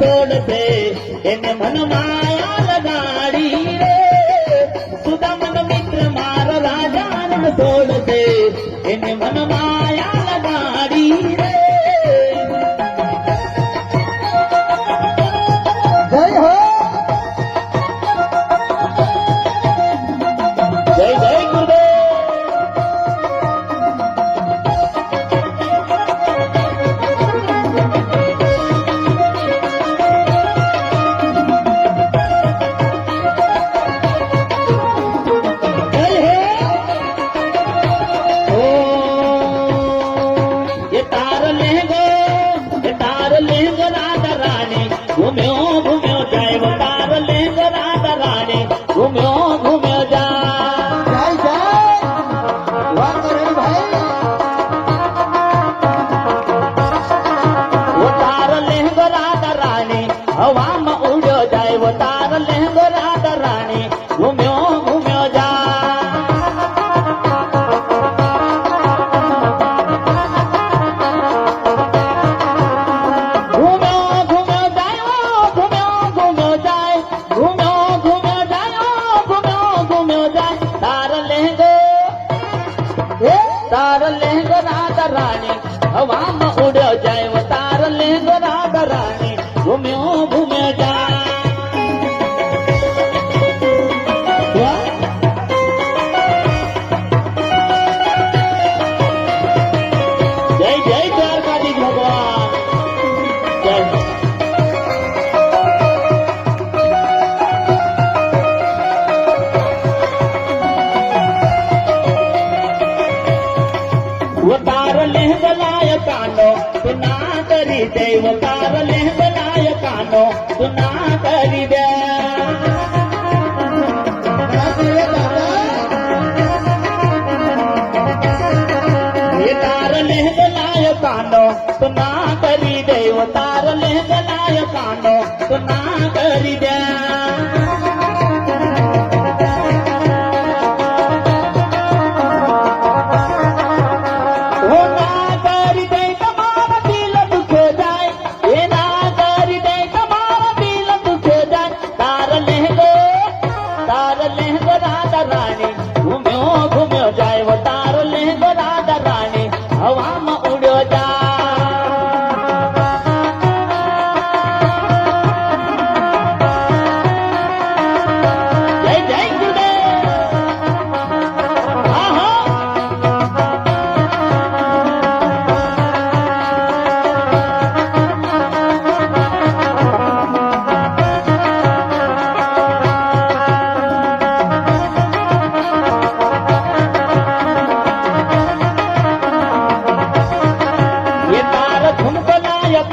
सोडते એને મન માયા લગાડી રે સુદા મન મિત્ર મારો રાજા સોડતે એને મન માયા લગાડી રે જય હો જય જય ગુરુદેવ घूम्यो घूम्यो जाए वो तार लेंग राधा रानी घूम्यो घूम्यो जा જય જય વાહ કરે ભાઈ वो तार लेंग राधा रानी हवा में उड़ो जाए वो तार लेंग राधा रानी घूम्यो घूम्यो जा तार लहंग राधा रानी हवा में उड़ो जाए वो तार लहंग राधा रानी घूम्यो घूम्यो जाए जय जय द्वारकाधीश भगवान जय वो तार लहंग लाय कानो तू ना करी दे वो तार लहंग लाय कानो तू ना करी दे ये तार लहंग लाय कानो तू ना करी दे वो तार लहंग लाय कानो तू ना करी दे घूम्यो घूम्यो जाए वो तारो लहंग राधा रानी हवा में उड़ो जा जय जय गुरुदेव हाँ हाँ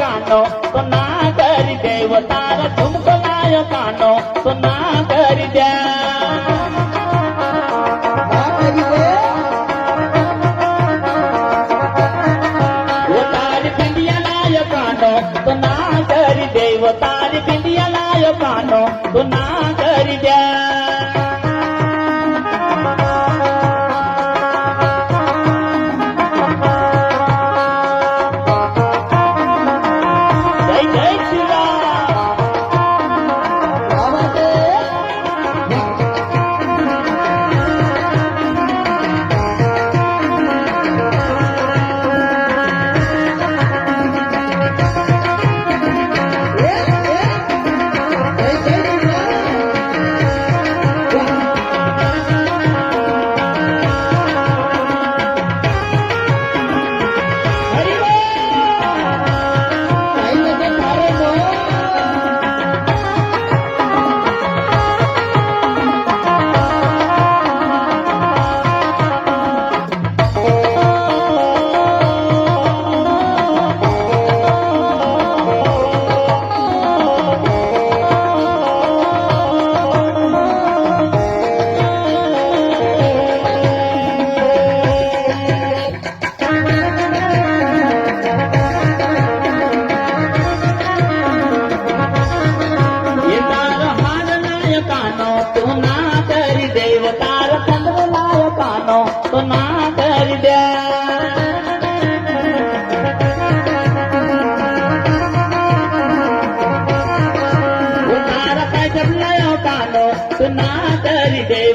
कानो तो ना कर दे वो तारा तुमको लायो कानो तो ना कर दे ના કરી દે वो तारी बिंदिया लायो कानो तो ना कर दे वो तारी बिंदिया लायो कानो तो ना कर दे जय जय श्री राम આ માટે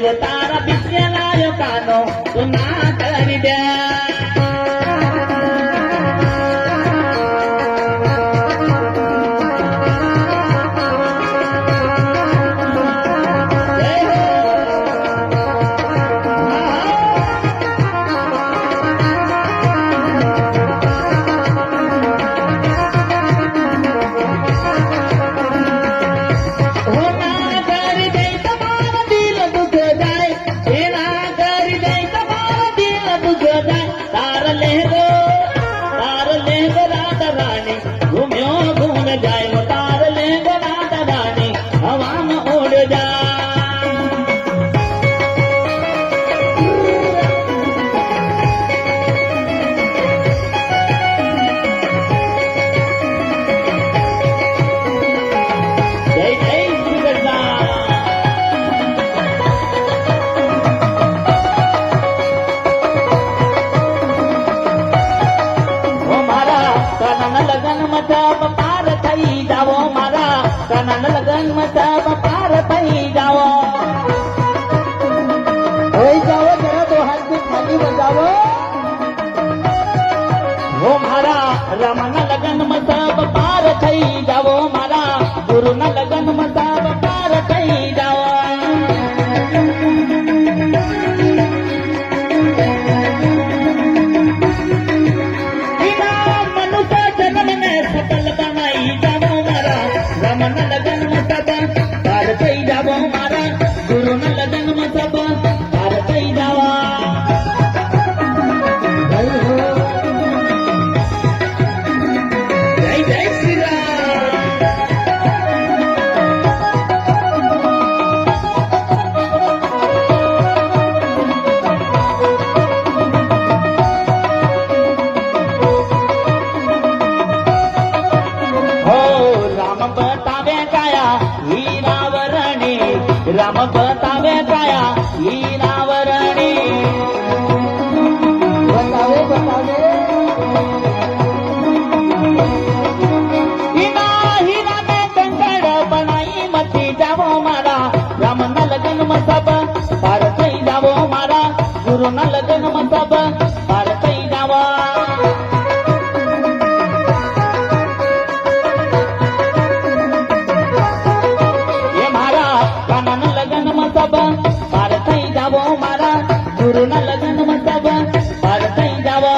देव तारा बिस्यालाय कानो पुन्हा करी द्या जय हो ना करी द्यायचं मार दिल दुख जाय हे ना करी द्यायचं मार दिल दुख जाय तारले गो राधा राणी घुम्यो घुम जाय वो तारले गो राधा राणी हवा में उड़ जाय जय जय श्री कृष्णा हो मारा कानन लगन मथब पार थई जावो मारा कानन लगन मथब पार थई जावो होई जाओ जरा दो हाथ से खाली बजाओ हो मारा रमन लगन मथब पार थई जावो मारा गुरु न लगन मथब पार थई जावो बिना मनुष्य जन्म में सफल बनाई जावो मारा रमन लगन मथब पार थई जावो मारा गुरु न लगन मथब पार थई जावा जय हो जय जय श्री राम हो राम बतावे काया वीरावरणी राम बतावे काया वीरावरणी बतावे बतावे हिना हिना में कंकड़ बनाई मती जावो मारा राम न लगन मसब पार थई जावो मारा गुरु न लगन मसब पार थई जावा ये मारा कानन लगन मसब पार थई जावो मारा गुरु न लगन मसब पार थई जावा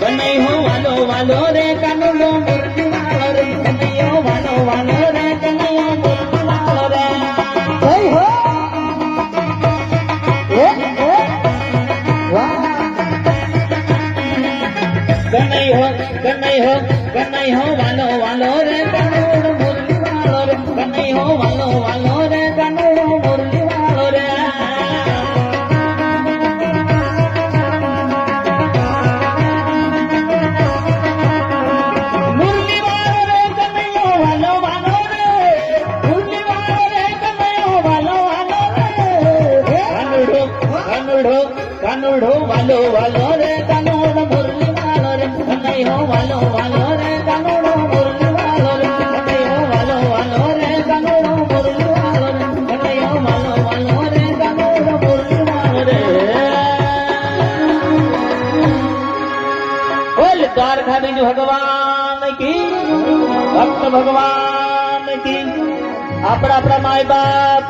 कन्हई हो वालो रे कानुलो मुरली वालो रे कन्हई हो वालो रे कन्हई हो मुरली वालो रे जय हो वाह कन्हई हो वालो रे कानुलो मुरली वालो रे कन्हई हो वालो रे कानुलो मुरली वालो रे मुरली वालो रे कन्हई हो वालो रे मुरली वालो रे कन्हई हो वालो रे कानुड़ो वालो रे कानुड़ो मुरली वालो रे कन्हई हो वालो रे कानुड़ो मुरली वालो रे कन्हई हो वालो रे कानुड़ो मुरली वालो रे कन्हई हो वालो रे कानुड़ो मुरली वालो रे बोल द्वारकाधीश भगवान की भक्त भगवान की अपना अपना माय बाप